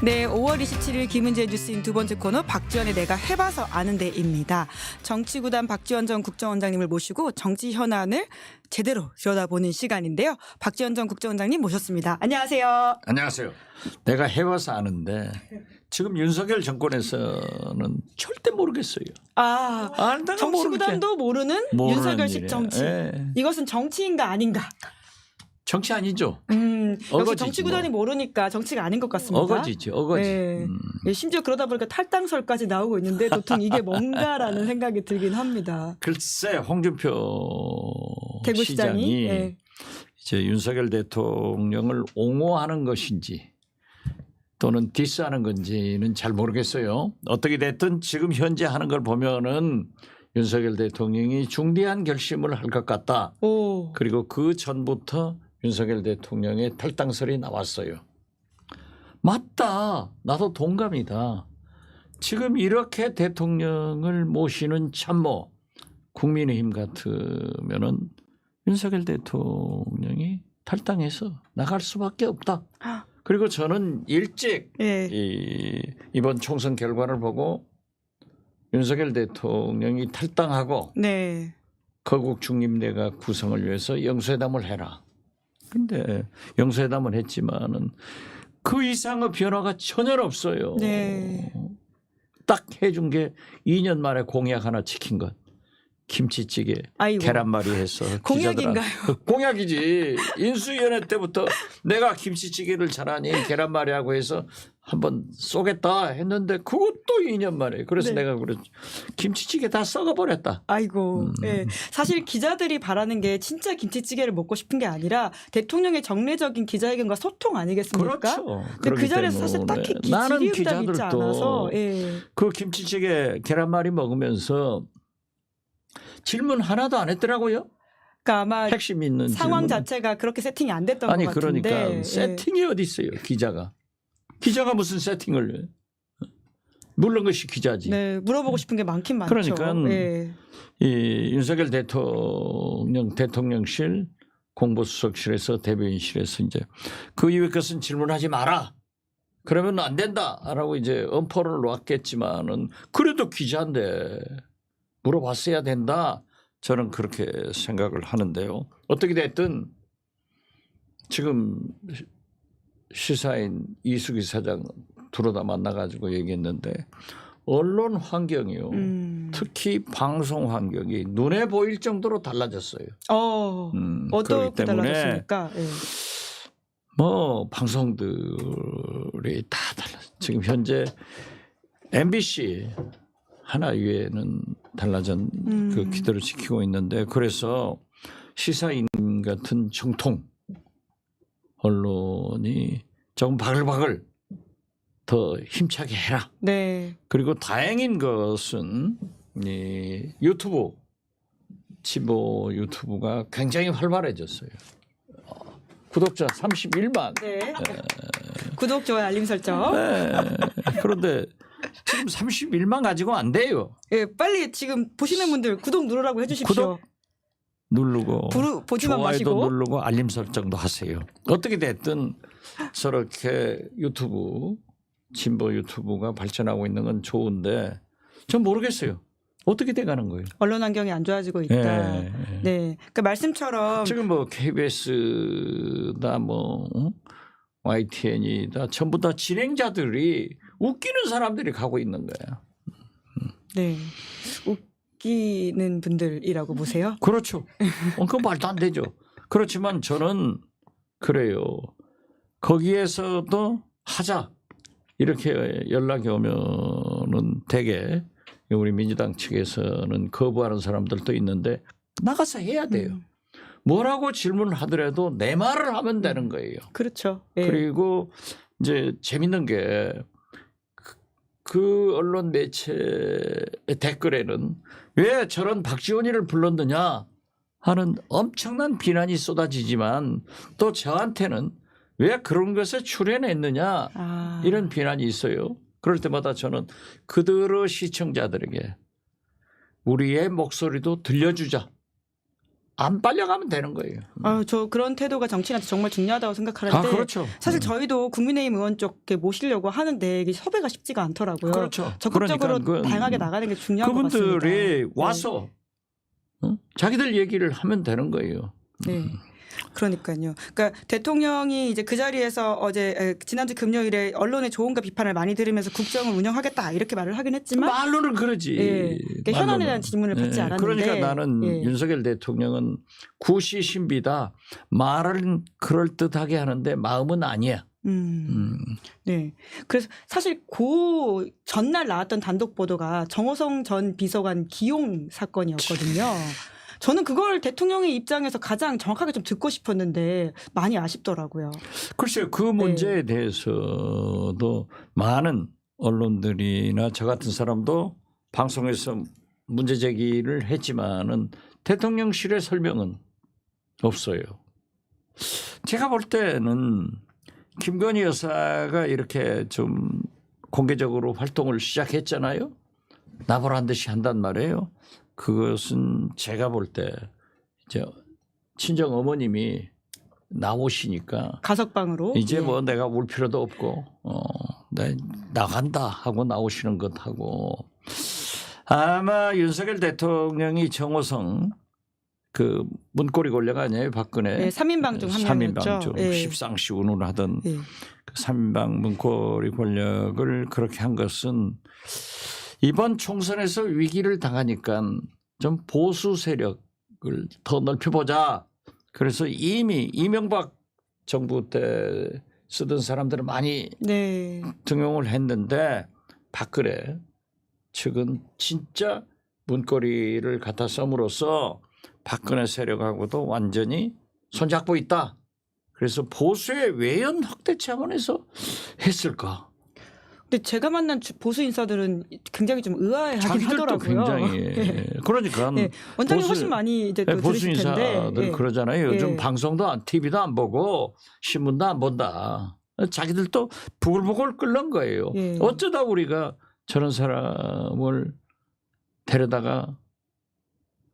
네, 5월 27일 김은지의 뉴스인 두 번째 코너 박지원의 내가 해봐서 아는데입니다. 정치구단 박지원 전 국정원장님을 모시고 정치 현안을 제대로 들여다보는 시간인데요. 박지원 전 국정원장님 모셨습니다. 안녕하세요. 안녕하세요. 내가 해봐서 아는데 지금 윤석열 정권에서는 절대 모르겠어요. 안다가 정치구단도 모르는 윤석열식 일이에요. 정치. 예. 이것은 정치인가 아닌가? 정치 아니죠. 역시 어거지지 정치구단이 뭐. 모르니까 정치가 아닌 것 같습니다. 어거지지. 어거지. 네. 예, 심지어 그러다 보니까 탈당설까지 나오고 있는데 도통 이게 뭔가라는 생각이 들긴 합니다. 글쎄 홍준표 대구시장이 시장이 예. 이제 윤석열 대통령을 옹호하는 것인지 또는 디스하는 건지는 잘 모르겠어요. 어떻게 됐든 지금 현재 하는 걸 보면은 윤석열 대통령이 중대한 결심을 할 것 같다. 오. 그리고 그 전부터 윤석열 대통령의 탈당설이 나왔어요. 맞다. 나도 동감이다. 지금 이렇게 대통령을 모시는 참모 국민의힘 같으면은 윤석열 대통령이 탈당해서 나갈 수밖에 없다. 그리고 저는 일찍 예. 이번 총선 결과를 보고 윤석열 대통령이 탈당하고 네. 거국 중립내각 구성을 위해서 영수회담을 해라. 근데 영수회담을 했지만은 그 이상의 변화가 전혀 없어요. 네. 딱 해준 게 2년 만에 공약 하나 지킨 것. 김치찌개, 아이고. 계란말이 해서 공약인가요? 공약이지. 인수위원회 때부터 내가 김치찌개를 잘하니 계란말이하고 해서 한번 쏘겠다 했는데 그것도 2년 만에. 그래서 네. 내가 그랬죠. 김치찌개 다 썩어버렸다. 아이고. 예. 사실 기자들이 바라는 게 진짜 김치찌개를 먹고 싶은 게 아니라 대통령의 정례적인 기자회견과 소통 아니겠습니까? 그렇죠. 근데 그 자리에서 사실 딱히 나는 질의응답이 있지 기자들도 않아서 예. 그 김치찌개 계란말이 먹으면서 질문 하나도 안 했더라고요. 그러니까 아마 핵심 있는 상황 질문. 자체가 그렇게 세팅이 안 됐던 아니 것 같은데. 그러니까 예. 세팅이 어디 있어요. 기자가 무슨 세팅을 해. 물론 것이 기자지. 네, 물어보고 싶은 게 많긴 많죠. 그러니까 예. 이 윤석열 대통령실 공보수석실에서 대변인실에서 이제 그 이외 것은 질문하지 마라. 그러면 안 된다라고 이제 엄포를 놨겠지만은 그래도 기자인데 물어봤어야 된다. 저는 그렇게 생각을 하는데요. 어떻게 됐든 지금 시사인 이수기 사장 두루다 만나가지고 얘기했는데 언론 환경이요. 특히 방송 환경이 눈에 보일 정도로 달라졌어요. 어떻게 그렇기 때문에 달라졌습니까? 예. 뭐 방송들이 다 달라. 지금 현재 MBC 하나 위에는 달라진 그 기대를 지키고 있는데 그래서 시사인 같은 정통 언론이 조금 바글바글 더 힘차게 해라. 네. 그리고 다행인 것은 이 유튜브 진보 유튜브가 굉장히 활발해졌어요. 구독자 31만. 네. 구독, 좋아요, 알림 설정. 네. 그런데 지금 31만 가지고 안 돼요. 예, 빨리 지금 보시는 분들 구독 누르라고 해주십시오. 구독 누르고 보지만 좋아요도 마시고. 누르고 알림 설정도 하세요. 어떻게 됐든 저렇게 유튜브 진보 유튜브가 발전하고 있는 건 좋은데 전 모르겠어요. 어떻게 돼가는 거예요? 언론 환경이 안 좋아지고 있다. 예. 네. 그 말씀처럼 지금 뭐 KBS다 뭐 YTN이다 전부 다 진행자들이 웃기는 사람들이 가고 있는 거야. 네. 웃기는 분들이라고 보세요. 그렇죠. 그건 말도 안 되죠. 그렇지만 저는 그래요. 거기에서도 하자 이렇게 연락이 오면은 대개 우리 민주당 측에서는 거부하는 사람들도 있는데 나가서 해야 돼요. 뭐라고 질문하더라도 내 말을 하면 되는 거예요. 그렇죠. 예. 그리고 이제 재밌는 게 그 언론 매체의 댓글에는 왜 저런 박지원이를 불렀느냐 하는 엄청난 비난이 쏟아지지만 또 저한테는 왜 그런 것에 출연했느냐 이런 비난이 있어요. 그럴 때마다 저는 그들의 시청자들에게 우리의 목소리도 들려주자. 안 빨려가면 되는 거예요. 저 그런 태도가 정치인한테 정말 중요하다고 생각하는데 그렇죠. 사실 저희도 국민의힘 의원 쪽에 모시려고 하는데 이게 섭외가 쉽지가 않더라고요. 그렇죠. 적극적으로 그러니까 다양하게 나가는 게 중요한 것 같습니다. 그분들이 와서 자기들 얘기를 하면 되는 거예요. 네. 그러니까요. 그러니까 대통령이 이제 그 자리에서 지난주 금요일에 언론의 조언과 비판을 많이 들으면서 국정을 운영하겠다 이렇게 말을 하긴 했지만 말로는 그러지. 예. 그러니까 현안에 대한 질문을 받지 않았는데. 그러니까 나는 윤석열 대통령은 구시신비다. 말은 그럴듯하게 하는데 마음은 아니야. 네. 그래서 사실 그 전날 나왔던 단독 보도가 정호성 전 비서관 기용 사건이었거든요. 저는 그걸 대통령의 입장에서 가장 정확하게 좀 듣고 싶었는데 많이 아쉽더라고요. 글쎄요. 그 문제에 대해서도 많은 언론들이나 저 같은 사람도 방송에서 문제 제기를 했지만은 대통령실의 설명은 없어요. 제가 볼 때는 김건희 여사가 이렇게 좀 공개적으로 활동을 시작했잖아요. 나보란 듯이 한단 말이에요. 그것은 제가 볼 때 이제 친정 어머님이 나오시니까 가석방으로 이제 뭐 내가 울 필요도 없고 내 나간다 하고 나오시는 것하고 아마 윤석열 대통령이 정호성 그 문고리 권력 아니에요 박근혜 네, 3인방 중 한 명이었죠. 3인방 중 십상시 운운하던 그 3인방 문고리 권력을 그렇게 한 것은 이번 총선에서 위기를 당하니까 좀 보수 세력을 더 넓혀보자. 그래서 이미 이명박 정부 때 쓰던 사람들을 많이 등용을 했는데 박근혜 측은 진짜 문고리를 갖다 썸으로써 박근혜 세력하고도 완전히 손잡고 있다. 그래서 보수의 외연 확대 차원에서 했을까? 근데 제가 만난 보수 인사들은 굉장히 좀 의아해하긴 하더라고요. 굉장히 그러니까 원장님 훨씬 많이 이제 또 보수 들으실 텐데. 인사들 그러잖아요. 요즘 방송도 TV도 안 보고 신문도 안 본다. 자기들도 부글부글 끓는 거예요. 어쩌다 우리가 저런 사람을 데려다가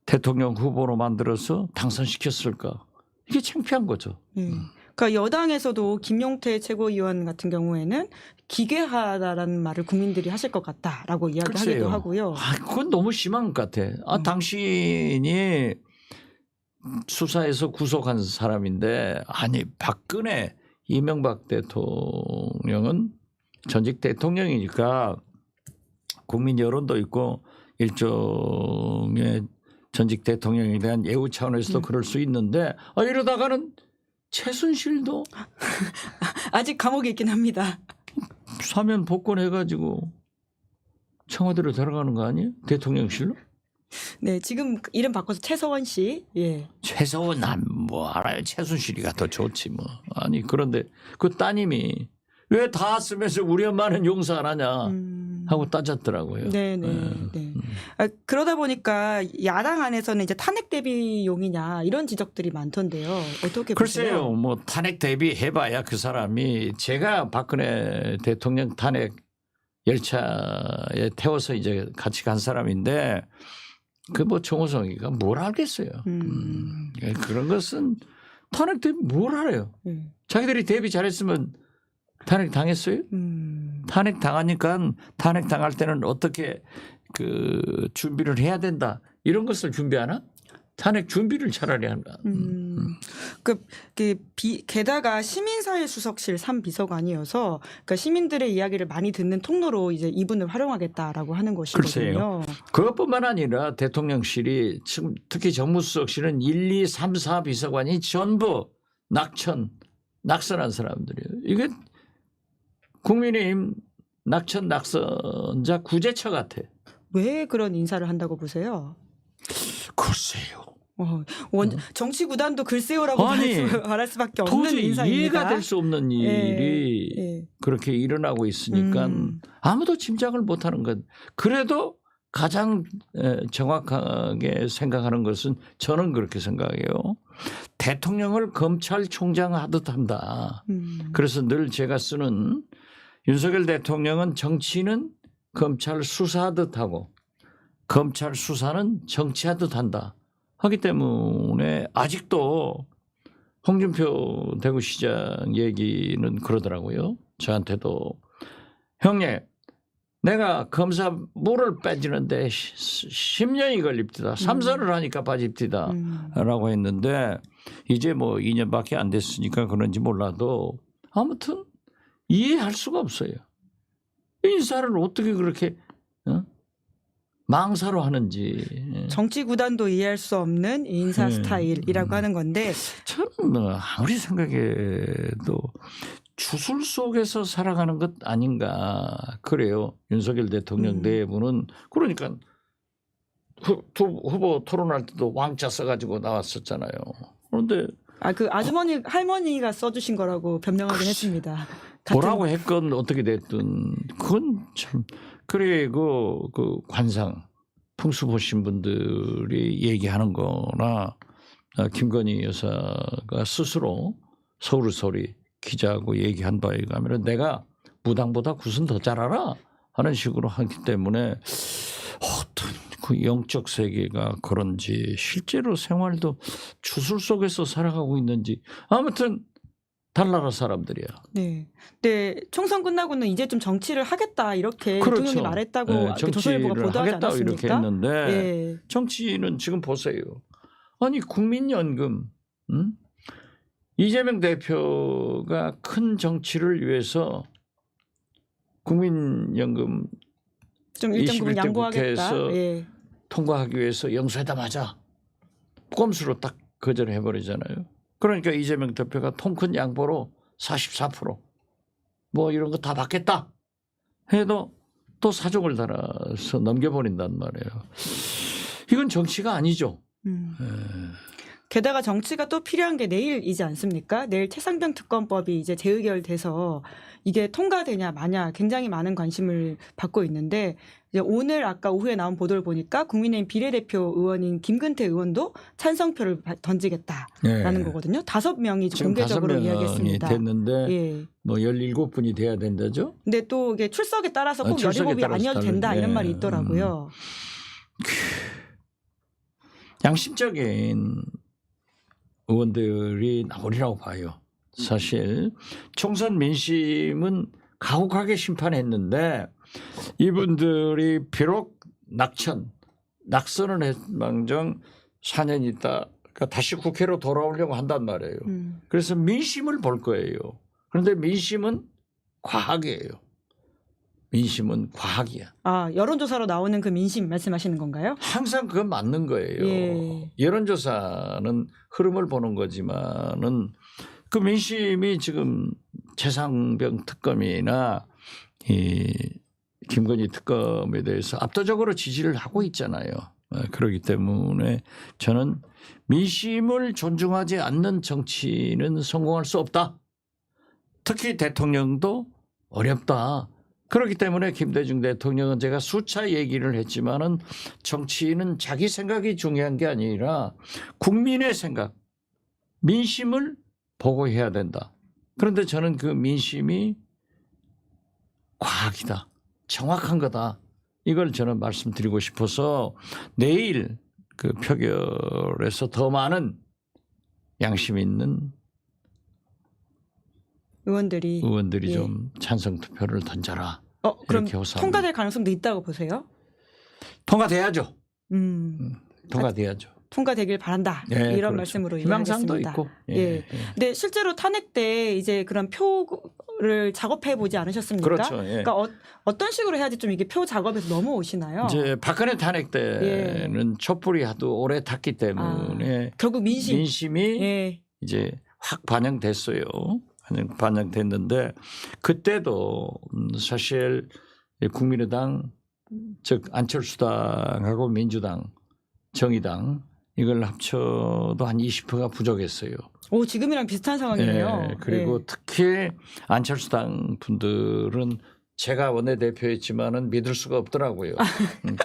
대통령 후보로 만들어서 당선시켰을까? 이게 창피한 거죠. 그러니까 여당에서도 김용태 최고위원 같은 경우에는 기괴하다라는 말을 국민들이 하실 것 같다라고 이야기하기도 하고요. 그건 너무 심한 것 같아. 당신이 수사에서 구속한 사람인데 아니 박근혜 이명박 대통령은 전직 대통령이니까 국민 여론도 있고 일종의 전직 대통령에 대한 예우 차원에서도 그럴 수 있는데 이러다가는 최순실도 아직 감옥에 있긴 합니다. 사면 복권해가지고 청와대로 들어가는 거 아니에요? 대통령실로? 네, 지금 이름 바꿔서 최서원 씨. 최서원 난 뭐 알아요. 최순실이가 더 좋지 뭐. 아니 그런데 그 따님이 왜 다 쓰면서 우리 엄마는 용서 안 하냐 하고 따졌더라고요. 네. 그러다 보니까 야당 안에서는 이제 탄핵 대비용이냐 이런 지적들이 많던데요. 어떻게 보세요? 글쎄요. 뭐 탄핵 대비해봐야 그 사람이 제가 박근혜 대통령 탄핵 열차에 태워서 이제 같이 간 사람인데 그 뭐 정호성이가 뭘 알겠어요. 그런 것은 탄핵 대비 뭘 알아요. 자기들이 대비 잘했으면 탄핵 당했어요? 탄핵 당하니까 탄핵 당할 때는 어떻게 그 준비를 해야 된다. 이런 것을 준비하나? 탄핵 준비를 차라리 한다. 게다가 시민사회 수석실 3비서관이어서 그러니까 시민들의 이야기를 많이 듣는 통로로 이제 이분을 활용하겠다라고 하는 것이거든요. 글쎄요. 그것뿐만 아니라 대통령실이 지금 특히 정무수석실은 1, 2, 3, 4 비서관이 전부 낙선한 사람들이에요. 이게 국민의힘 낙선자 구제처 같아. 왜 그런 인사를 한다고 보세요? 글쎄요. 정치 구단도 글쎄요라고 말할 수밖에 없는 도저히 인사입니다. 이해가 될 수 없는 일이 그렇게 일어나고 있으니까 아무도 짐작을 못하는 것. 그래도 가장 정확하게 생각하는 것은 저는 그렇게 생각해요. 대통령을 검찰총장 하듯 한다. 그래서 늘 제가 쓰는 윤석열 대통령은 정치는 검찰 수사하듯 하고 검찰 수사는 정치하듯 한다. 하기 때문에 아직도 홍준표 대구시장 얘기는 그러더라고요. 저한테도 형님 내가 검사 물을 빼지는데 10년이 걸립니다. 삼선을 하니까 빠집니다. 라고 했는데 이제 뭐 2년밖에 안 됐으니까 그런지 몰라도 아무튼 이해할 수가 없어요. 인사를 어떻게 그렇게 망사로 하는지. 정치 구단도 이해할 수 없는 인사 스타일이라고 하는 건데 저는 아무리 생각해도 주술 속에서 살아가는 것 아닌가 그래요. 윤석열 대통령 내부는 그러니까 두 후보 토론할 때도 왕자 써가지고 나왔었잖아요. 그런데 그 아주머니 할머니가 써주신 거라고 변명하긴 했습니다. 뭐라고 했건 어떻게 됐든 그건 참 그래 그 관상 풍수 보신 분들이 얘기하는 거나 김건희 여사가 스스로 서울소리 기자하고 얘기한 바에 의하면 내가 무당보다 굿은 더 잘 알아 하는 식으로 하기 때문에 어떤 그 영적 세계가 그런지 실제로 생활도 주술 속에서 살아가고 있는지 아무튼 달나라 사람들이야. 네. 네. 총선 끝나고는 이제 좀 정치를 하겠다 이렇게 그렇죠. 대통령이 말했다고 네, 조선일보가 정치를 보도하지 하겠다 않았습니까? 이렇게 했는데 네. 정치는 지금 보세요. 아니 국민연금 이재명 대표가 큰 정치를 위해서 국민연금 좀 일정 부분 21대 양보하겠다. 국회에서 예. 통과하기 위해서 영수회담하자. 꼼수로 딱 거절해버리잖아요. 그러니까 이재명 대표가 통큰 양보로 44%뭐 이런 거 다 받겠다 해도 또 사정을 달아서 넘겨버린단 말이에요. 이건 정치가 아니죠. 게다가 정치가 또 필요한 게 내일이지 않습니까? 내일 최상병 특검법이 이제 재의결돼서 이게 통과되냐 마냐 굉장히 많은 관심을 받고 있는데 이제 오늘 아까 오후에 나온 보도를 보니까 국민의힘 비례대표 의원인 김근태 의원도 찬성표를 던지겠다라는 거거든요. 5명이 지금 공개적으로 5명이 이야기했습니다. 됐는데 예. 뭐 17분이 돼야 된다죠. 근데 또 이게 출석에 따라서 꼭 출석에 17이 따라서 아니어도 된다 이런 예. 말이 있더라고요. 양심적인 의원들이 나오리라고 봐요. 사실 총선 민심은 가혹하게 심판했는데 이분들이 비록 낙선을 했망정 4년 있다가 다시 국회로 돌아오려고 한단 말이에요. 그래서 민심을 볼 거예요. 그런데 민심은 과학이에요. 민심은 과학이야. 여론조사로 나오는 그 민심 말씀하시는 건가요? 항상 그건 맞는 거예요. 예. 여론조사는 흐름을 보는 거지만은 그 민심이 지금 최상병 특검이나 이 김건희 특검에 대해서 압도적으로 지지를 하고 있잖아요. 그렇기 때문에 저는 민심을 존중하지 않는 정치는 성공할 수 없다. 특히 대통령도 어렵다. 그렇기 때문에 김대중 대통령은 제가 수차 얘기를 했지만은 정치인은 자기 생각이 중요한 게 아니라 국민의 생각, 민심을 보고 해야 된다. 그런데 저는 그 민심이 과학이다. 정확한 거다. 이걸 저는 말씀드리고 싶어서 내일 그 표결에서 더 많은 양심 있는 의원들이 예. 좀 찬성 투표를 던져라. 그럼 이렇게 호소합니다. 통과될 가능성도 있다고 보세요? 통과돼야죠. 통과돼야죠. 통과되길 바란다. 예, 이런 그렇죠. 말씀으로 희망사항도 이해하겠습니다. 있고. 예. 근데 실제로 탄핵 때 이제 그런 표를 작업해 보지 않으셨습니까? 그렇죠. 예. 그러니까 어떤 식으로 해야지 좀 이게 표 작업에서 넘어오시나요? 이제 박근혜 탄핵 때는 촛불이 하도 오래 탔기 때문에 결국 민심이 예. 이제 확 반영됐어요. 반영됐는데 그때도 사실 국민의당 즉 안철수당하고 민주당, 정의당 이걸 합쳐도 한 20%가 부족했어요. 지금이랑 비슷한 상황이네요. 예, 그리고 특히 안철수당 분들은 제가 원내대표였지만은 믿을 수가 없더라고요.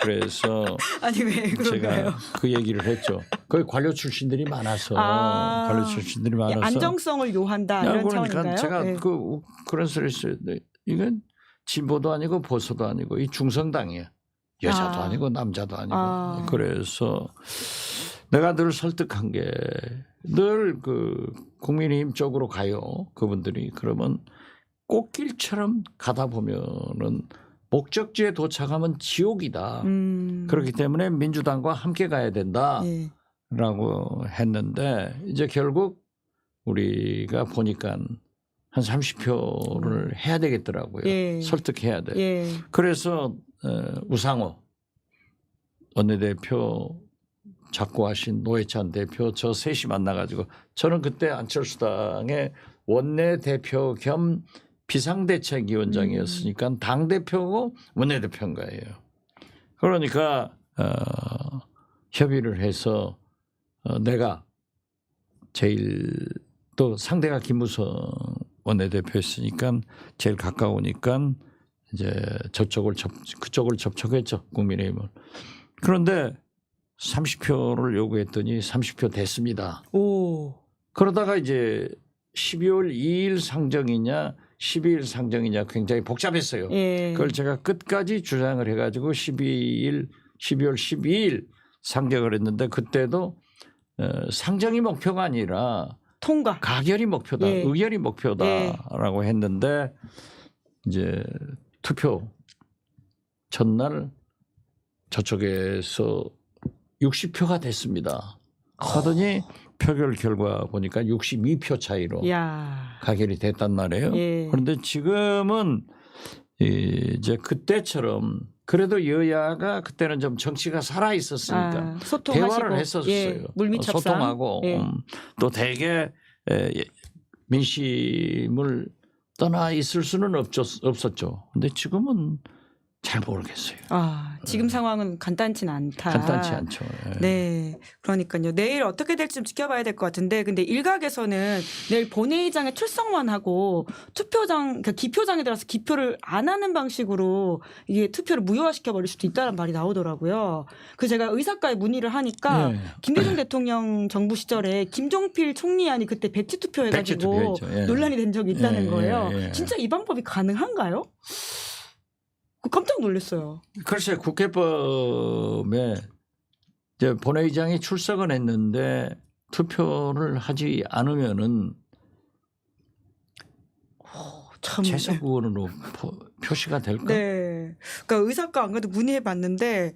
그래서 아니 왜 그런가요? 제가 그 얘기를 했죠. 거기 관료 출신들이 많아서 관료 출신들이 많아서 안정성을 요한다 이런 그러니까 차원인가요? 제가 네. 그런 소리 했어요. 이건 진보도 아니고 보수도 아니고 이 중성당이에요. 여자도 아니고 남자도 아니고 그래서 내가 늘 설득한 게 늘 그 국민의힘 쪽으로 가요. 그분들이 그러면 꽃길처럼 가다 보면은 목적지에 도착하면 지옥이다. 그렇기 때문에 민주당과 함께 가야 된다라고 예. 했는데 이제 결국 우리가 보니까 한 30표를 해야 되겠더라고요. 예. 설득해야 돼. 예. 그래서 우상호 원내대표 잡고 하신 노회찬 대표 저 셋이 만나가지고 저는 그때 안철수당의 원내대표 겸 비상대책위원장이었으니까 당대표고 원내대표인 거예요. 그러니까 협의를 해서 내가 제일 또 상대가 김무성 원내대표였으니까 제일 가까우니까 이제 그쪽을 접촉했죠. 국민의힘을. 그런데 30표를 요구했더니 30표 됐습니다. 오. 그러다가 이제 12월 2일 상정이냐 12일 상정이냐 굉장히 복잡했어요. 예. 그걸 제가 끝까지 주장을 해가지고 12월 12일 상정을 했는데 그때도 상정이 목표가 아니라 통과. 가결이 목표다. 예. 의결이 목표다라고 했는데 이제 투표 전날 저쪽에서 60표가 됐습니다. 하더니 표결 결과 보니까 62표 차이로 야. 가결이 됐단 말이에요. 예. 그런데 지금은 이제 그때처럼 그래도 여야가 그때는 좀 정치가 살아 있었으니까 소통하시고. 대화를 했었어요. 예. 물밑협상. 소통하고 예. 또 대개 민심을 떠나 있을 수는 없었죠. 근데 지금은 잘 모르겠어요. 지금 상황은 간단치는 않다. 간단치 않죠. 예. 네. 그러니까요. 내일 어떻게 될지 좀 지켜봐야 될 것 같은데 근데 일각에서는 내일 본회의장에 출석만 하고 투표장, 그러니까 기표장에 들어가서 기표를 안 하는 방식으로 이게 투표를 무효화시켜 버릴 수도 있다는 말이 나오더라고요. 그 제가 의사과에 문의를 하니까 예. 김대중 대통령 정부 시절에 김종필 총리안이 그때 백지 투표해가지고 투표했죠. 예. 논란이 된 적이 있다는 예, 거예요. 예, 예. 진짜 이 방법이 가능한가요? 깜짝 놀랐어요. 글쎄 국회법에 이제 본회의장에 출석은 했는데 투표를 하지 않으면은 참. 재선구원으로 표시가 될까? 네. 그러니까 의사과 안 그래도 문의해 봤는데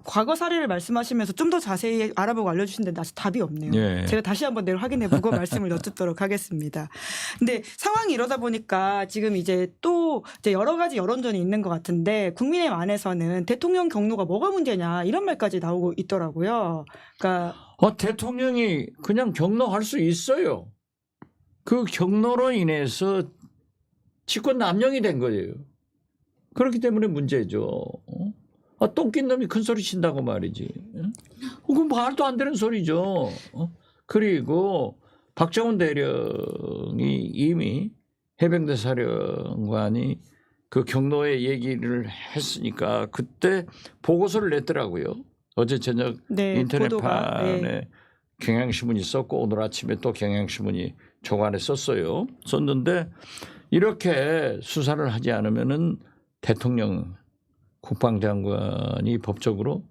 과거 사례를 말씀하시면서 좀 더 자세히 알아보고 알려주시는데 아직 답이 없네요. 예. 제가 다시 한번 내일 확인해보고 말씀을 여쭙도록 하겠습니다. 근데 상황이 이러다 보니까 지금 이제 또 이제 여러 가지 여론전이 있는 것 같은데 국민의힘 안에서는 대통령 경로가 뭐가 문제냐 이런 말까지 나오고 있더라고요. 그러니까 대통령이 그냥 경로할 수 있어요. 그 경로로 인해서 직권 남용이 된 거예요. 그렇기 때문에 문제죠. 똥 낀 놈이 큰 소리 친다고 말이지. 그건 말도 안 되는 소리죠. 그리고 박정훈 대령이 이미 해병대 사령관이 그 경로의 얘기를 했으니까 그때 보고서를 냈더라고요. 어제 저녁 네, 인터넷판에 네. 경향신문이 썼고 오늘 아침에 또 경향신문이 조간에 썼어요. 썼는데 이렇게 수사를 하지 않으면은 대통령 국방장관이 법적으로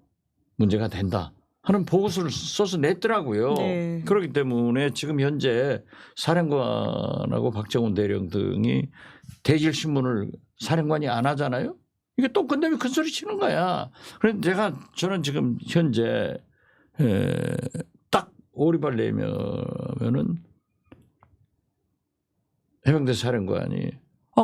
문제가 된다 하는 보고서를 써서 냈더라고요. 네. 그렇기 때문에 지금 현재 사령관하고 박정훈 대령 등이 대질신문을 사령관이 안 하잖아요. 이게 또 끝내면 큰 소리 치는 거야. 그래서 저는 지금 현재 딱 오리발 내면은 해병대 사령관이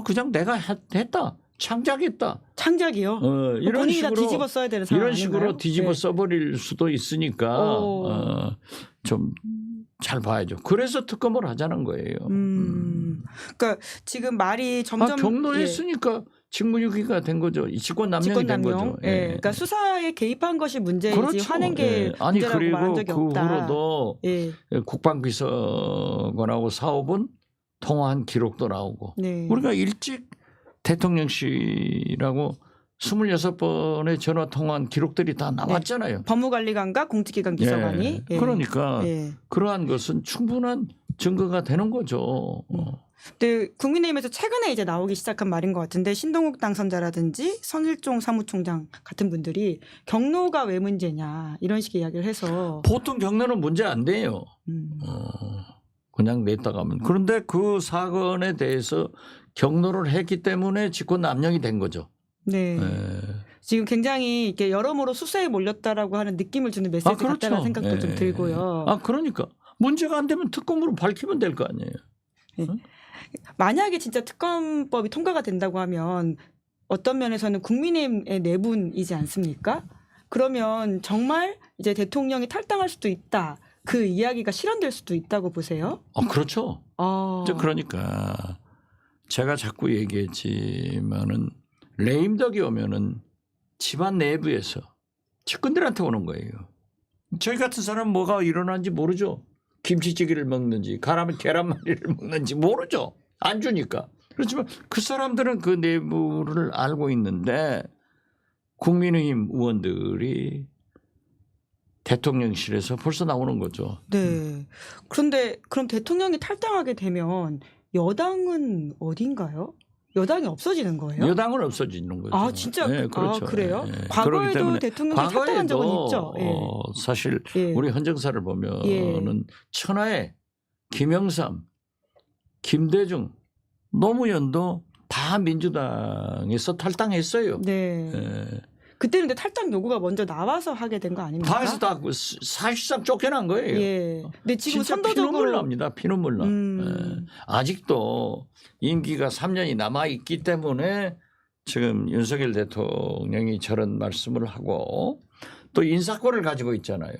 그냥 내가 했다. 창작했다. 창작이요? 이런 본인이 식으로 다 뒤집어 써야 되는 상황 이런 식으로 아닌가요? 뒤집어 네. 써버릴 수도 있으니까 좀 잘 봐야죠. 그래서 특검을 하자는 거예요. 그러니까 지금 말이 점점 경로했으니까 직무유기가 된 거죠. 직권 남용이 된 거죠. 예. 그러니까 수사에 개입한 것이 문제이지 그렇죠. 화낸 게 아니 문제라고 그리고 말한 적이 그 없다. 후로도 예. 국방비서관하고 사업은 통화한 기록도 나오고 네. 우리가 일찍 대통령실하고 26번의 전화 통화한 기록들이 다 나왔잖아요. 법무관리관과 공직기관 비서관이. 그러니까 예. 그러한 것은 충분한 증거가 되는 거죠. 근데 국민의힘에서 최근에 이제 나오기 시작한 말인 것 같은데 신동욱 당선자라든지 선일종 사무총장 같은 분들이 경로가 왜 문제냐 이런 식의 이야기를 해서 보통 경로는 문제 안 돼요. 그냥 냈다가 하면. 그런데 그 사건에 대해서 경로를 했기 때문에 직권남용이 된 거죠. 네. 지금 굉장히 이렇게 여러모로 수사에 몰렸다라고 하는 느낌을 주는 메시지 그렇죠. 같다는 생각도 좀 들고요. 그러니까 문제가 안 되면 특검으로 밝히면 될 거 아니에요. 네. 만약에 진짜 특검법이 통과가 된다고 하면 어떤 면에서는 국민의힘의 내분이지 않습니까? 그러면 정말 이제 대통령이 탈당할 수도 있다. 그 이야기가 실현될 수도 있다고 보세요? 그렇죠. 그러니까 제가 자꾸 얘기했지만은 레임덕이 오면은 집안 내부에서 측근들한테 오는 거예요. 저희 같은 사람 뭐가 일어나는지 모르죠. 김치찌개를 먹는지 계란말이를 먹는지 모르죠. 안 주니까. 그렇지만 그 사람들은 그 내부를 알고 있는데 국민의힘 의원들이 대통령실에서 벌써 나오는 거죠. 네. 그런데 그럼 대통령이 탈당하게 되면 여당은 어딘가요? 여당이 없어지는 거예요? 여당은 없어지는 거죠. 진짜? 네, 그렇죠. 그래요? 네. 과거에도 대통령이 탈당한 적은 있죠. 사실 예. 우리 헌정사를 보면은 천하에 김영삼, 김대중, 노무현도 다 민주당에서 탈당했어요. 네. 그때는 근데 탈당 요구가 먼저 나와서 하게 된 거 아닙니까? 다 해서 다 사실상 쫓겨난 거예요. 예. 근데 지금 진짜 선도적으로 피눈물 납니다. 피눈물 나. 아직도 임기가 3년이 남아 있기 때문에 지금 윤석열 대통령이 저런 말씀을 하고 또 인사권을 가지고 있잖아요.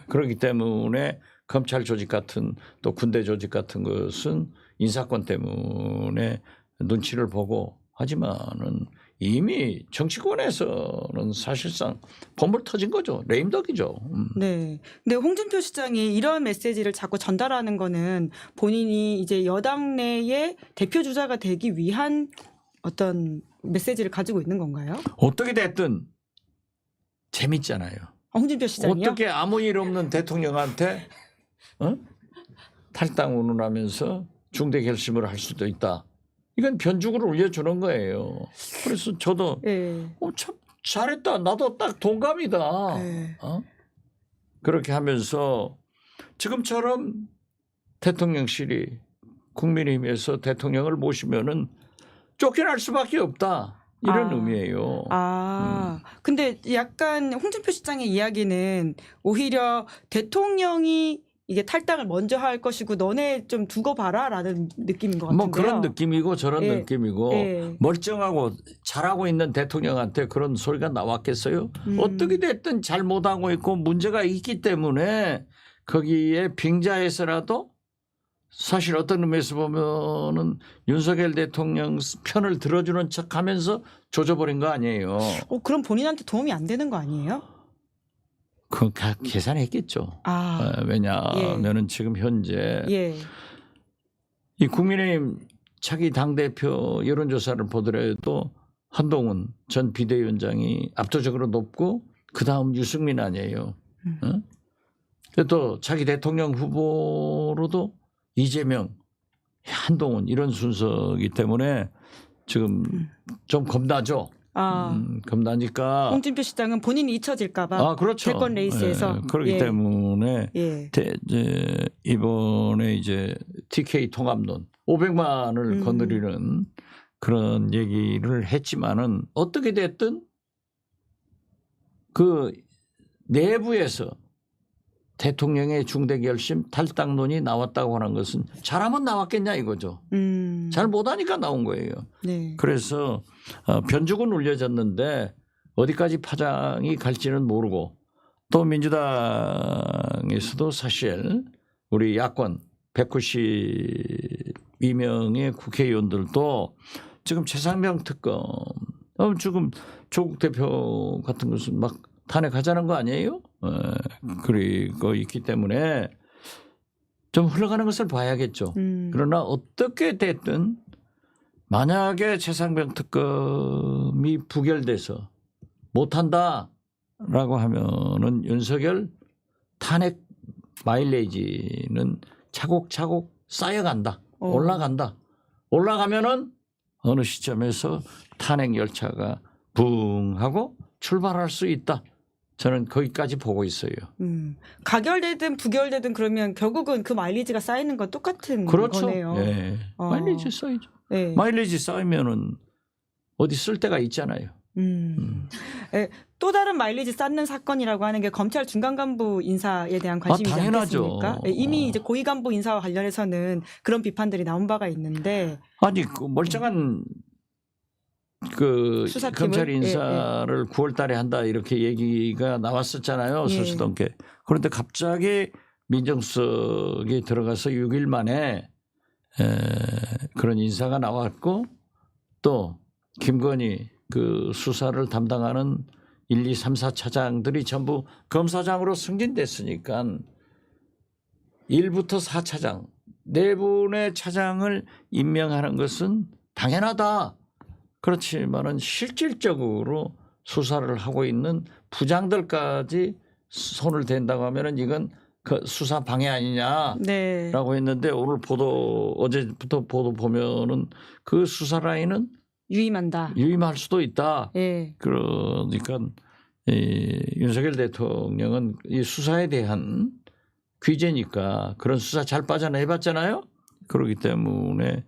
그렇기 때문에 검찰 조직 같은 또 군대 조직 같은 것은 인사권 때문에 눈치를 보고 하지만은 이미 정치권에서는 사실상 bom을 터진 거죠. 레임덕이죠. 네. 근데 홍준표 시장이 이런 메시지를 자꾸 전달하는 거는 본인이 이제 여당 내의 대표 주자가 되기 위한 어떤 메시지를 가지고 있는 건가요? 어떻게 됐든 재밌잖아요. 홍준표 시장이요? 어떻게 아무 일 없는 대통령한테 탈당 운운하면서 중대 결심을 할 수도 있다. 이건 변죽을 올려주는 거예요. 그래서 저도 참 잘했다. 나도 딱 동감이다. 그렇게 하면서 지금처럼 대통령실이 국민의힘에서 대통령을 모시면은 쫓겨날 수밖에 없다. 이런 의미예요. 근데 약간 홍준표 시장의 이야기는 오히려 대통령이 이게 탈당을 먼저 할 것이고 너네 좀 두고 봐라라는 느낌인 것 같은데요. 뭐 그런 느낌이고 저런 느낌이고 멀쩡하고 잘하고 있는 대통령한테 그런 소리가 나왔겠어요? 어떻게 됐든 잘못하고 있고 문제가 있기 때문에 거기에 빙자해서라도 사실 어떤 의미에서 보면은 윤석열 대통령 편을 들어주는 척하면서 조져버린 거 아니에요. 그럼 본인한테 도움이 안 되는 거 아니에요? 그 계산했겠죠. 왜냐하면은 지금 현재 이 국민의힘 차기 당대표 여론조사를 보더라도 한동훈 전 비대위원장이 압도적으로 높고 그다음 유승민 아니에요. 또 차기 대통령 후보로도 이재명, 한동훈 이런 순서이기 때문에 지금 좀 겁나죠. 겁나니까 홍준표 시장은 본인이 잊혀질까 봐 그렇죠. 대권 레이스에서 그렇기 때문에 이번에 이제 TK 통합론 500만을 거느리는 그런 얘기를 했지만은 어떻게 됐든 그 내부에서 대통령의 중대 결심 탈당론이 나왔다고 하는 것은 잘하면 나왔겠냐 이거죠. 잘 못하니까 나온 거예요. 그래서 변죽은 울려졌는데 어디까지 파장이 갈지는 모르고 또 민주당에서도 사실 우리 야권 192명의 국회의원들도 지금 최상병 특검 지금 조국 대표 같은 것은 막 탄핵하자는 거 아니에요? 그리고 있기 때문에 좀 흘러가는 것을 봐야겠죠. 그러나 어떻게 됐든 만약에 최상병 특검이 부결돼서 못한다라고 하면은 윤석열 탄핵 마일레이지는 차곡차곡 쌓여간다. 올라간다. 올라가면은 어느 시점에서 탄핵 열차가 붕 하고 출발할 수 있다. 저는 거기까지 보고 있어요. 가결되든 부결되든 그러면 결국은 그 마일리지가 쌓이는 건 똑같은 그렇죠. 거네요. 예. 마일리지 쌓이죠. 네. 마일리지 쌓이면은 어디 쓸 데가 있잖아요. 예, 또 다른 마일리지 쌓는 사건이라고 하는 게 검찰 중간 간부 인사에 대한 관심이지 당연하죠. 않겠습니까? 예, 이미 이제 고위 간부 인사와 관련해서는 그런 비판들이 나온 바가 있는데 아니 그 멀쩡한 그 수사팀을? 검찰 인사를 9월 달에 한다 이렇게 얘기가 나왔었잖아요. 서수동께. 그런데 갑자기 민정수석이 들어가서 6일 만에 그런 인사가 나왔고 또 김건희 그 수사를 담당하는 1, 2, 3, 4차장들이 전부 검사장으로 승진됐으니까 1부터 4차장 4분의 차장을 임명하는 것은 당연하다. 그렇지만은 실질적으로 수사를 하고 있는 부장들까지 손을 댄다고 하면은 이건 그 수사 방해 아니냐라고 네. 했는데 오늘 보도 어제부터 보도 보면은 그 수사 라인은 유임한다. 유임할 수도 있다. 예. 그러니까 윤석열 대통령은 이 수사에 대한 귀재니까 그런 수사 잘 빠져내봤잖아요. 그렇기 때문에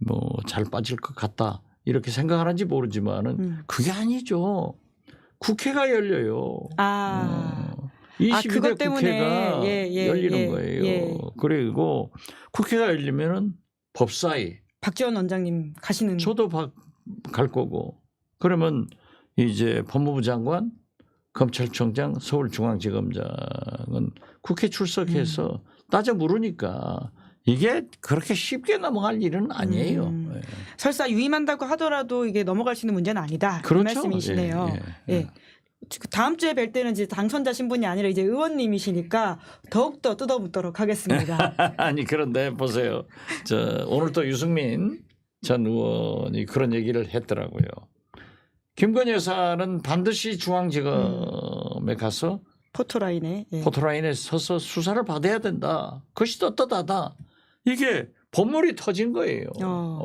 뭐 잘 빠질 것 같다. 이렇게 생각하는지 모르지만은 그게 아니죠. 국회가 열려요. 22대 그것 때문에 국회가 열리는 거예요. 그리고 국회가 열리면은 법사위. 박지원 원장님 가시는. 저도 갈 거고. 그러면 이제 법무부 장관, 검찰총장, 서울중앙지검장은 국회 출석해서 따져 물으니까 이게 그렇게 쉽게 넘어갈 일은 아니에요. 설사 유임한다고 하더라도 이게 넘어갈 수 있는 문제는 아니다. 그렇죠. 그 말씀이시네요. 예. 다음 주에 뵐 때는 이제 당선자 신분이 아니라 이제 의원님이시니까 더욱더 뜯어묻도록 하겠습니다. 아니 그런데 보세요. 오늘 또 유승민 전 의원이 그런 얘기를 했더라고요. 김건희 여사는 반드시 중앙지검에 가서 포토라인에. 포토라인에 서서 수사를 받아야 된다. 그것이 떳떳하다. 이게 본물이 터진 거예요.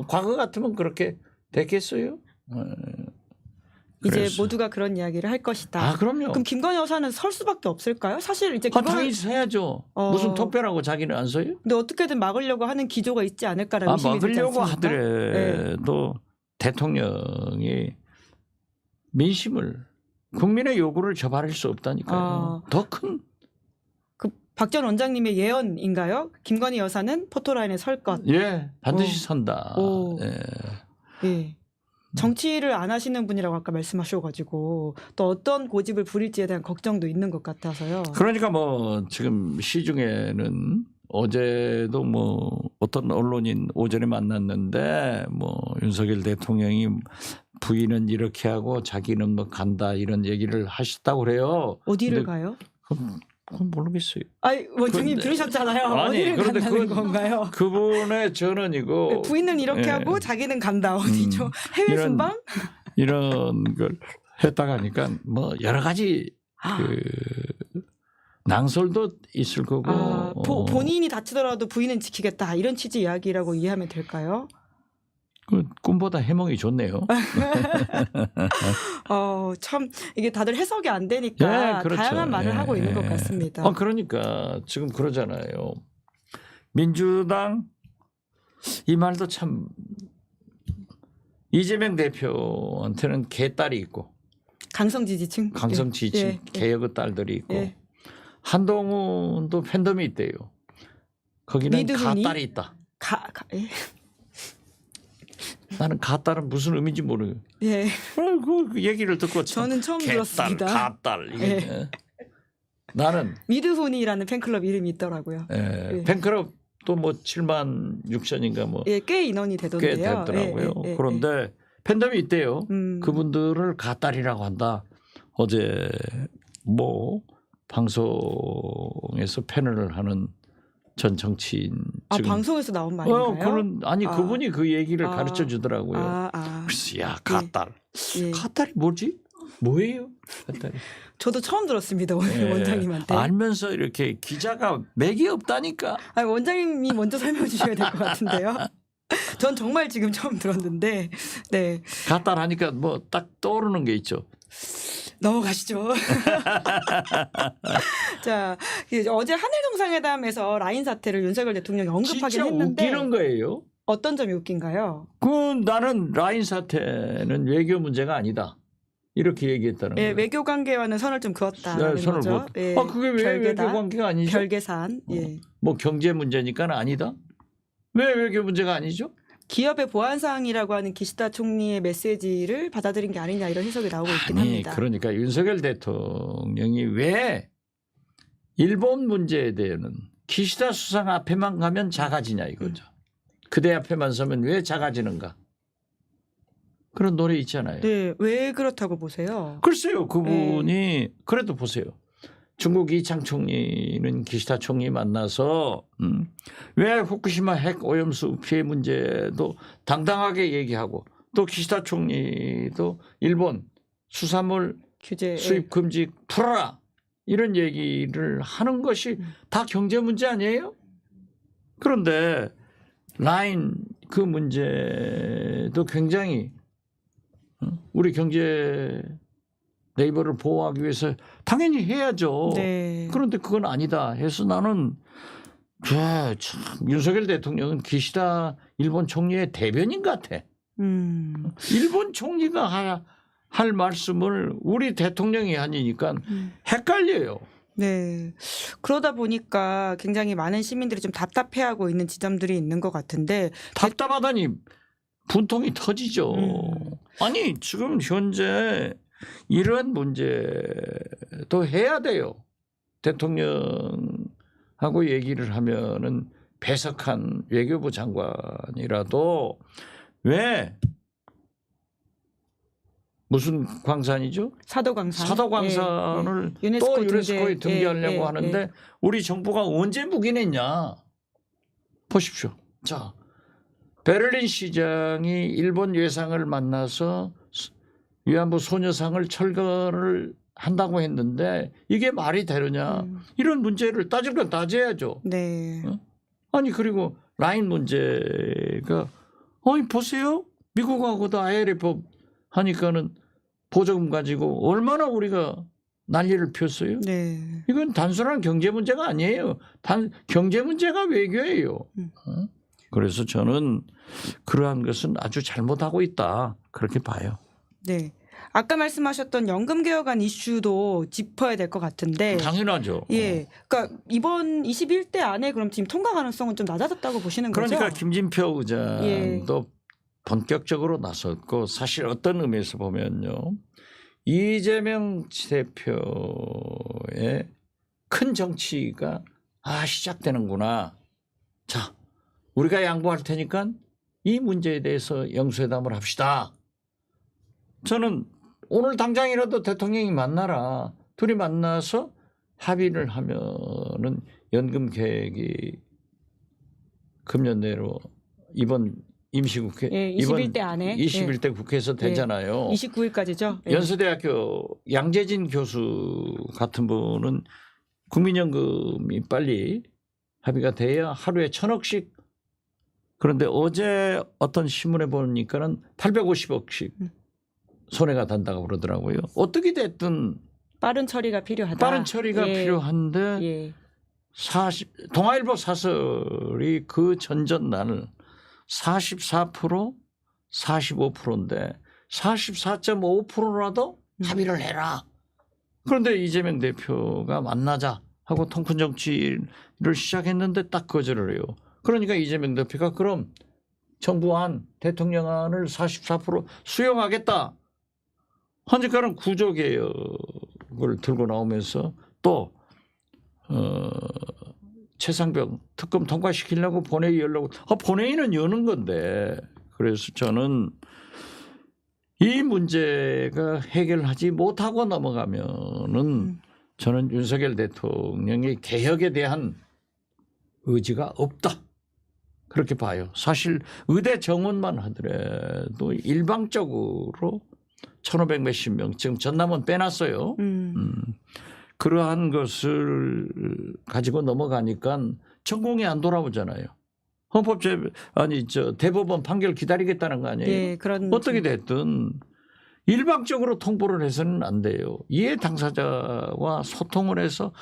과거 같으면 그렇게 됐겠어요? 이제 모두가 그런 이야기를 할 것이다. 그럼요. 그럼 김건희 여사는 설 수밖에 없을까요? 사실 이제 당연히 서야죠. 무슨 특별하고 자기는 안 서요? 근데 어떻게든 막으려고 하는 기조가 있지 않을까라는 의심이 들지 않습니까? 막으려고 하더라도 대통령이 민심을 국민의 요구를 저버릴 수 없다니까요. 더 큰. 그 박지원 원장님의 예언인가요? 김건희 여사는 포토라인에 설 것. 예, 반드시 선다. 예. 정치를 안 하시는 분이라고 아까 말씀하셔가지고 또 어떤 고집을 부릴지에 대한 걱정도 있는 것 같아서요. 그러니까 뭐 지금 시중에는 어제도 뭐 어떤 언론인 오전에 만났는데 뭐 윤석열 대통령이 부인은 이렇게 하고 자기는 뭐 간다 이런 얘기를 하셨다고 그래요. 어디를 가요? 그건 모르겠어요. 아니 원장님 들으셨잖아요. 어디를 간다는 건가요? 그분의 전언이고 부인은 이렇게 하고 자기는 간다. 어디죠? 해외 순방? 이런 걸 했다가 하니까 뭐 여러 가지 그 낭설도 있을 거고. 본인이 다치더라도 부인은 지키겠다. 이런 취지 이야기라고 이해하면 될까요? 꿈보다 해몽이 좋네요. 참 이게 다들 해석이 안 되니까 그렇죠. 다양한 말을 하고 있는 것 같습니다. 그러니까 지금 그러잖아요. 민주당 이 말도 참 이재명 대표한테는 개딸이 있고 강성 지지층, 개혁의 딸들이 있고 한동훈도 팬덤이 있대요. 거기는 가딸이 있다. 나는 가딸은 무슨 의미인지 모르요. 그 얘기를 듣고 저는 처음 들었습니다. 가딸 이게 나는 미드훈이라는 팬클럽 이름이 있더라고요. 팬클럽도 뭐 7만 6천인가 뭐 꽤 인원이 되던데요. 꽤 되더라고요. 그런데 팬덤이 있대요. 그분들을 가딸이라고 한다. 어제 뭐 방송에서 패널을 하는 전 정치인 방송에서 나온 말인가요? 그분이 그 얘기를 가르쳐 주더라고요. 그래서 야 가딸 가딸이 뭐지? 뭐예요? 그랬더니 저도 처음 들었습니다. 오늘 예, 원장님한테. 알면서 이렇게 기자가 맥이 없다니까. 아니, 원장님이 먼저 설명해 주셔야 될 것 같은데요. 전 정말 지금 처음 들었는데 네 갖다 하니까 뭐 딱 떠오르는 게 있죠. 넘어가시죠. 자 어제 한일 정상회담에서 라인 사태를 윤석열 대통령이 언급하긴 진짜 했는데 웃기는 거예요. 어떤 점이 웃긴가요? 나는 라인 사태는 외교 문제가 아니다. 이렇게 얘기했다는 예, 거예요. 외교 관계와는 선을 좀 그었다는 네, 선을 거죠. 그었다. 예, 그게 왜 별개다. 외교 관계가 아니죠? 별개산. 예. 뭐 경제 문제니까는 아니다. 왜 외교 문제가 아니죠? 기업의 보안 사항이라고 하는 기시다 총리의 메시지를 받아들인 게 아니냐 이런 해석이 나오고 있긴 합니다. 그러니까 윤석열 대통령이 왜 일본 문제에 대해서는 기시다 수상 앞에만 가면 작아지냐 이거죠. 그대 앞에만 서면 왜 작아지는가? 그런 노래 있잖아요. 네, 왜 그렇다고 보세요? 글쎄요, 그분이 그래도 보세요. 중국 이창 총리는 기시다 총리 만나서 왜 후쿠시마 핵 오염수 피해 문제도 당당하게 얘기하고 또 기시다 총리도 일본 수산물 규제 수입 금지 풀어라 이런 얘기를 하는 것이 다 경제 문제 아니에요? 그런데 라인 그 문제도 굉장히 우리 경제 네이버를 보호하기 위해서 당연히 해야죠. 네. 그런데 그건 아니다 해서 나는 참 윤석열 대통령은 기시다 일본 총리의 대변인 같아. 일본 총리가 할 말씀을 우리 대통령이 하니까 헷갈려요. 네. 그러다 보니까 굉장히 많은 시민들이 좀 답답해하고 있는 지점들이 있는 것 같은데 답답하다니 분통이 터지죠. 아니 지금 현재 이런 문제도 해야 돼요. 대통령하고 얘기를 하면은 배석한 외교부 장관이라도 왜 무슨 광산이죠? 사도광산. 사도광산을 예, 예. 또 유네스코에 등재. 등재하려고 예, 예, 하는데 예. 우리 정부가 언제 묵인했냐? 보십시오. 자, 베를린 시장이 일본 외상을 만나서 위안부 소녀상을 철거를 한다고 했는데 이게 말이 되느냐? 이런 문제를 따질 건 따져야죠. 네. 아니 그리고 라인 문제가 보세요. 미국하고도 ILF 하니까는 보조금 가지고 얼마나 우리가 난리를 폈어요. 네. 이건 단순한 경제 문제가 아니에요. 경제 문제가 외교예요. 그래서 저는 그러한 것은 아주 잘못하고 있다. 그렇게 봐요. 네. 아까 말씀하셨던 연금 개혁안 이슈도 짚어야 될 것 같은데. 당연하죠. 예. 그러니까 이번 21대 안에 그럼 지금 통과 가능성은 좀 낮아졌다고 보시는 거죠? 그러니까 김진표 의장도 예. 본격적으로 나섰고 사실 어떤 의미에서 보면요. 이재명 대표의 큰 정치가 시작되는구나. 자, 우리가 양보할 테니까 이 문제에 대해서 영수회담을 합시다. 저는 오늘 당장이라도 대통령이 만나라. 둘이 만나서 합의를 하면은 연금 계획이 금년 내로 이번 임시국회 예, 21대 안에 21대 국회에서 되잖아요. 29일까지죠. 예. 연세대학교 양재진 교수 같은 분은 국민연금이 빨리 합의가 돼야 하루에 1,000억씩 그런데 어제 어떤 신문에 보니까는 850억씩 손해가 단다고 그러더라고요. 어떻게 됐든 빠른 처리가 필요하다. 빠른 처리가 예. 필요한데 예. 동아일보 사설이 그 전전날 44% 45%인데 44.5%라도 합의를 해라. 그런데 이재명 대표가 만나자 하고 통큰 정치를 시작했는데 딱 거절을 해요. 그러니까 이재명 대표가 그럼 정부안 대통령안을 44% 수용하겠다. 하니까는 구조개혁을 들고 나오면서 또 최상병 특검 통과시키려고 본회의 열려고 본회의는 여는 건데 그래서 저는 이 문제가 해결하지 못하고 넘어가면은 저는 윤석열 대통령의 개혁에 대한 의지가 없다. 그렇게 봐요. 사실 의대 정원만 하더라도 일방적으로 1,500 몇십 명 지금 전남은 빼놨어요. 그러한 것을 가지고 넘어가니까 전공이 안 돌아오잖아요. 대법원 판결 기다리겠다는 거 아니에요? 네, 그런 어떻게 됐든 일방적으로 통보를 해서는 안 돼요. 이해 당사자와 소통을 해서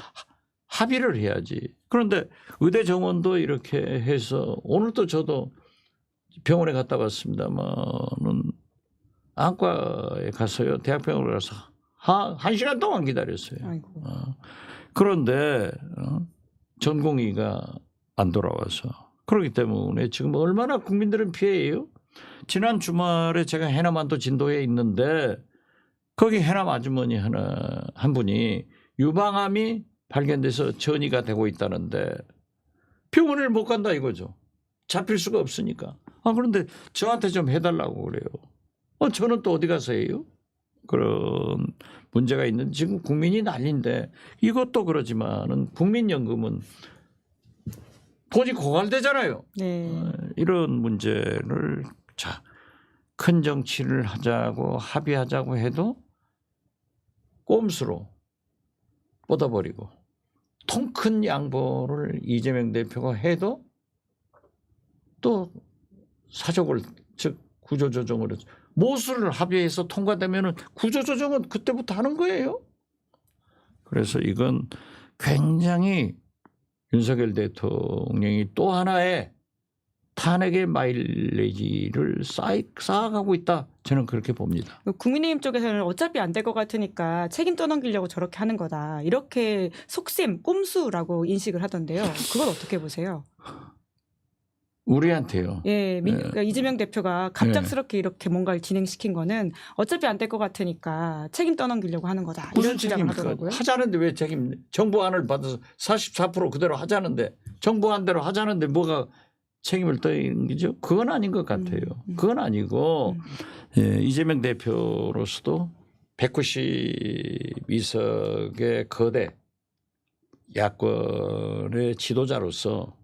합의를 해야지. 그런데 의대 정원도 이렇게 해서 오늘도 저도 병원에 갔다 왔습니다만은 안과에 가서요. 대학병원에 가서 한 시간 동안 기다렸어요. 아이고. 그런데 전공의가 안 돌아와서 그렇기 때문에 지금 얼마나 국민들은 피해예요. 지난 주말에 제가 해남안도 진도에 있는데 거기 해남 아주머니 한 분이 유방암이 발견돼서 전이가 되고 있다는데 병원을 못 간다 이거죠. 잡힐 수가 없으니까. 그런데 저한테 좀 해달라고 그래요. 저는 또 어디 가서 해요? 그런 문제가 있는 지금 국민이 난리인데 이것도 그러지만은 국민연금은 돈이 고갈되잖아요. 네. 이런 문제를 큰 정치를 하자고 합의하자고 해도 꼼수로 뻗어버리고 통 큰 양보를 이재명 대표가 해도 또 사족을 즉 구조조정을 모수를 합의해서 통과되면은 구조조정은 그때부터 하는 거예요. 그래서 이건 굉장히 윤석열 대통령이 또 하나의 탄핵의 마일리지를 쌓아가고 있다. 저는 그렇게 봅니다. 국민의힘 쪽에서는 어차피 안 될 것 같으니까 책임 떠넘기려고 저렇게 하는 거다. 이렇게 속셈, 꼼수라고 인식을 하던데요. 그건 어떻게 보세요? 우리한테요. 예, 그러니까 이재명 대표가 갑작스럽게 이렇게 뭔가를 진행시킨 거는 어차피 안 될 것 같으니까 책임 떠넘기려고 하는 거다. 이런 주장을 하더라고요. 하자는데 왜 정부안을 받아서 44% 그대로 하자는데 정부안대로 하자는데 뭐가 책임을 떠넘기죠? 그건 아닌 것 같아요. 그건 아니고 이재명 대표로서도 192석의 거대 야권의 지도자로서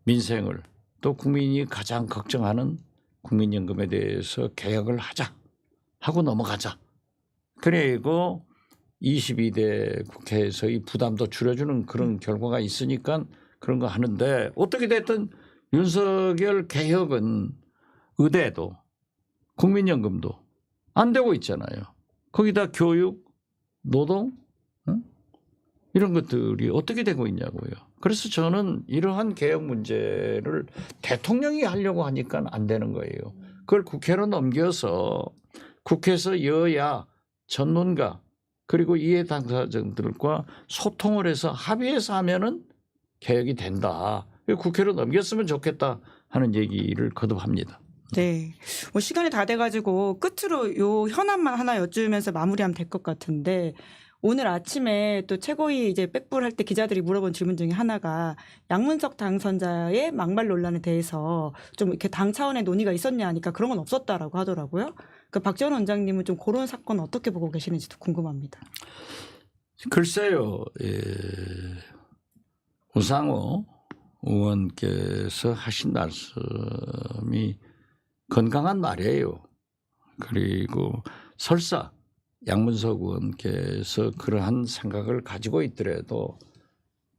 민생을 또 국민이 가장 걱정하는 국민연금에 대해서 개혁을 하자 하고 넘어가자. 그리고 22대 국회에서의 부담도 줄여주는 그런 결과가 있으니까 그런 거 하는데 어떻게 됐든 윤석열 개혁은 의대도 국민연금도 안 되고 있잖아요. 거기다 교육, 노동 이런 것들이 어떻게 되고 있냐고요. 그래서 저는 이러한 개혁 문제를 대통령이 하려고 하니까 안 되는 거예요. 그걸 국회로 넘겨서 국회에서 여야, 전문가 그리고 이해 당사자들과 소통을 해서 합의해서 하면은 개혁이 된다. 국회로 넘겼으면 좋겠다 하는 얘기를 거듭합니다. 네. 뭐 시간이 다 돼가지고 끝으로 요 현안만 하나 여쭈면서 마무리하면 될 것 같은데 오늘 아침에 또 최고위 이제 백불할 때 기자들이 물어본 질문 중에 하나가 양문석 당선자의 막말 논란에 대해서 좀 이렇게 당 차원의 논의가 있었냐 하니까 그런 건 없었다라고 하더라고요. 그 박지원 원장님은 좀 그런 사건 어떻게 보고 계시는지도 궁금합니다. 글쎄요. 우상호 의원께서 하신 말씀이 건강한 말이에요. 그리고 설사 양문석 의원께서 그러한 생각을 가지고 있더라도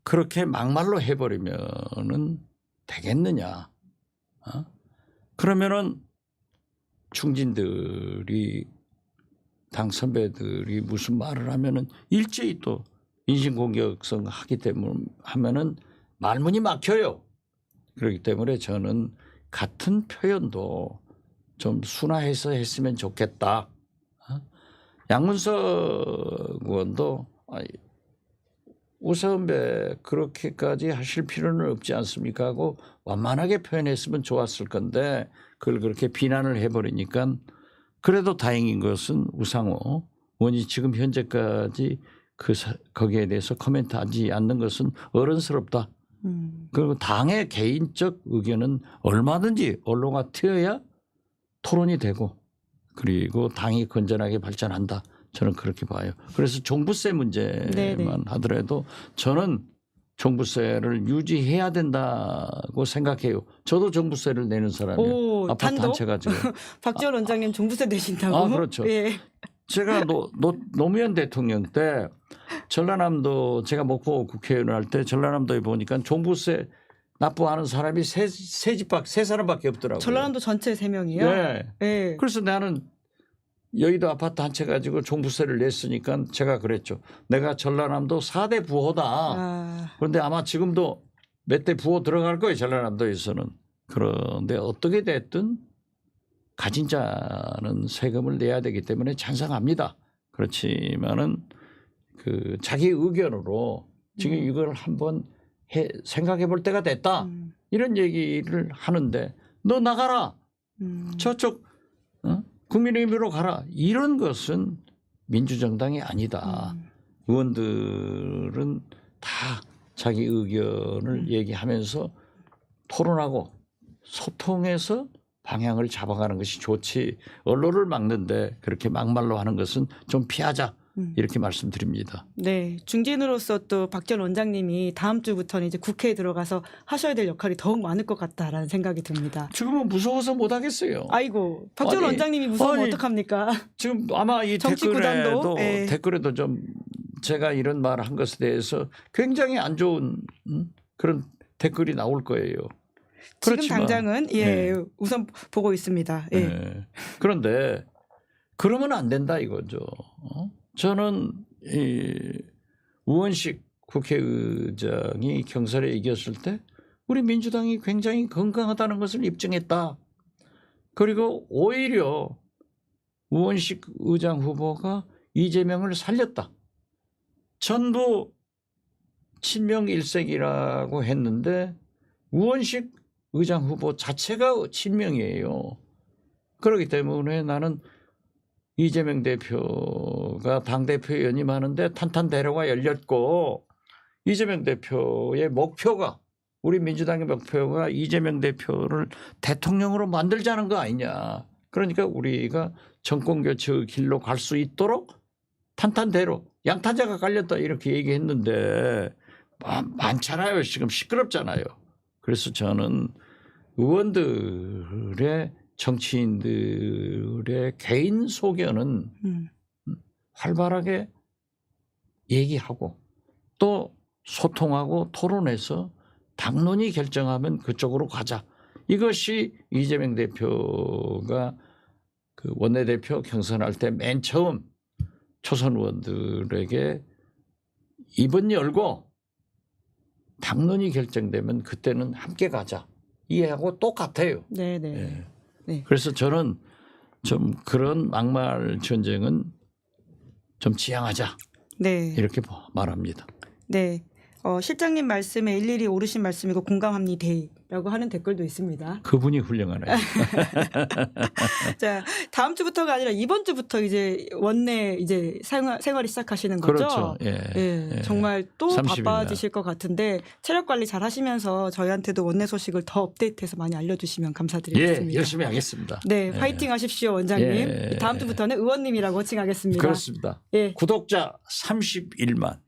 그렇게 막말로 해버리면은 되겠느냐? 그러면은 중진들이 당 선배들이 무슨 말을 하면은 일제히 또 인신공격성 하기 때문에 하면은 말문이 막혀요. 그렇기 때문에 저는 같은 표현도 좀 순화해서 했으면 좋겠다. 양문석 의원도 우 선배 그렇게까지 하실 필요는 없지 않습니까 하고 완만하게 표현했으면 좋았을 건데 그걸 그렇게 비난을 해버리니까 그래도 다행인 것은 우상호 의원이 지금 현재까지 거기에 대해서 코멘트하지 않는 것은 어른스럽다. 그리고 당의 개인적 의견은 얼마든지 언론과 튀어야 토론이 되고 그리고 당이 건전하게 발전한다. 저는 그렇게 봐요. 그래서 종부세 문제만 하더라도 저는 종부세를 유지해야 된다고 생각해요. 저도 종부세를 내는 사람이에요. 오, 아파트 단독? 한 채 가지고. 박지원 원장님 종부세 내신다고? 아, 그렇죠. 예. 제가 노무현 대통령 때 전라남도 제가 목포 국회의원 할 때 전라남도에 보니까 종부세 납부하는 사람이 세 사람밖에 없더라고요. 전라남도 전체 3명이요? 네. 예. 그래서 나는 여의도 아파트 한 채 가지고 종부세를 냈으니까 제가 그랬죠. 내가 전라남도 4대 부호다. 아, 그런데 아마 지금도 몇 대 부호 들어갈 거예요. 전라남도에서는. 그런데 어떻게 됐든 가진 자는 세금을 내야 되기 때문에 찬성합니다. 그렇지만은 그 자기 의견으로 지금 이걸 한번 생각해 볼 때가 됐다. 이런 얘기를 하는데 너 나가라. 저쪽 국민의힘으로 가라. 이런 것은 민주정당이 아니다. 의원들은 다 자기 의견을 얘기하면서 토론하고 소통해서 방향을 잡아가는 것이 좋지. 언론을 막는데 그렇게 막말로 하는 것은 좀 피하자. 이렇게 말씀드립니다. 네, 중진으로서 또 박지원 원장님이 다음 주부터는 이제 국회에 들어가서 하셔야 될 역할이 더욱 많을 것 같다라는 생각이 듭니다. 지금은 무서워서 못 하겠어요. 아이고, 박지원 아니, 원장님이 무서우면 아니, 어떡합니까? 지금 아마 이 정치 구단도, 예. 댓글에도 좀 제가 이런 말을 한 것에 대해서 굉장히 안 좋은 그런 댓글이 나올 거예요. 지금 그렇지만, 당장은 예, 우선 보고 있습니다. 예. 그런데 그러면 안 된다 이거죠. 저는 이 우원식 국회의장이 경선에 이겼을 때 우리 민주당이 굉장히 건강하다는 것을 입증했다. 그리고 오히려 우원식 의장 후보가 이재명을 살렸다. 전부 친명일색이라고 했는데 우원식 의장 후보 자체가 친명이에요. 그렇기 때문에 나는 이재명 대표가 당대표 연임하는데 탄탄대로가 열렸고 이재명 대표의 목표가 우리 민주당의 목표가 이재명 대표를 대통령으로 만들자는 거 아니냐. 그러니까 우리가 정권교체의 길로 갈 수 있도록 탄탄대로 양탄자가 깔렸다 이렇게 얘기했는데 많잖아요. 지금 시끄럽잖아요. 그래서 저는 의원들의 정치인들의 개인 소견은 활발하게 얘기하고 또 소통하고 토론해서 당론이 결정하면 그쪽으로 가자. 이것이 이재명 대표가 그 원내대표 경선할 때 맨 처음 초선 의원들에게 입은 열고 당론이 결정되면 그때는 함께 가자. 이해하고 똑같아요. 네네. 네. 네. 그래서 저는 좀 그런 막말 전쟁은 좀 지양하자. 네. 이렇게 말합니다. 네. 실장님 말씀에 일일이 옳으신 말씀이고 공감합니다라고 하는 댓글도 있습니다. 그분이 훌륭하네요. 자, 다음 주부터가 아니라 이번 주부터 이제 원내 이제 생활이 시작하시는 거죠. 그렇죠. 예. 예, 정말 또 30일 날. 바빠지실 것 같은데 체력 관리 잘 하시면서 저희한테도 원내 소식을 더 업데이트해서 많이 알려주시면 감사드리겠습니다. 예, 열심히 하겠습니다. 네, 예. 파이팅 하십시오, 원장님. 예. 다음 주부터는 의원님이라고 호칭하겠습니다. 그렇습니다. 예. 구독자 31만.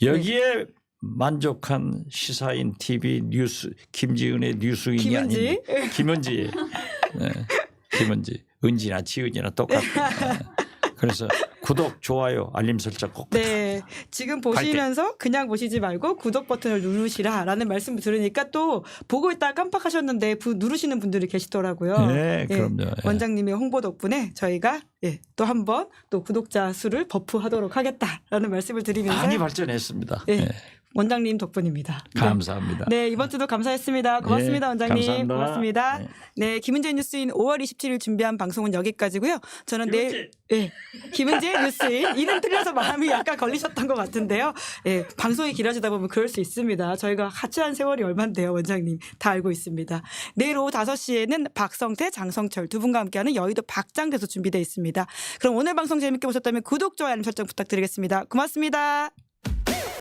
여기에 만족한 시사인 TV 뉴스 김지은의 뉴스인이 김은지? 아닙니다. 김은지. 네. 김은지. 은지나 지은이나 똑같아요. 그래서 구독, 좋아요, 알림 설정 꼭. 네. 지금 보시면서 그냥 보시지 말고 구독 버튼을 누르시라라는 말씀을 들으니까 또 보고 있다가 깜빡하셨는데 누르시는 분들이 계시더라고요. 네, 그럼요. 예. 원장님의 홍보 덕분에 저희가 또 한 번 또 구독자 수를 버프하도록 하겠다라는 말씀을 드리면서 많이 발전했습니다. 예. 예. 원장님 덕분입니다. 감사합니다. 네, 이번 주도 감사했습니다. 고맙습니다, 예, 원장님. 감사합니다. 고맙습니다. 네. 네, 김은재 뉴스인 5월 27일 준비한 방송은 여기까지고요. 저는 내일 김은재 뉴스인 이름 틀려서 마음이 약간 걸리셨던 것 같은데요. 예, 방송이 길어지다 보면 그럴 수 있습니다. 저희가 같이 한 세월이 얼만데요, 원장님. 다 알고 있습니다. 내일 오후 5시에는 박성태, 장성철 두 분과 함께하는 여의도 박장대소 준비되어 있습니다. 그럼 오늘 방송 재밌게 보셨다면 구독, 좋아요, 알림 설정 부탁드리겠습니다. 고맙습니다.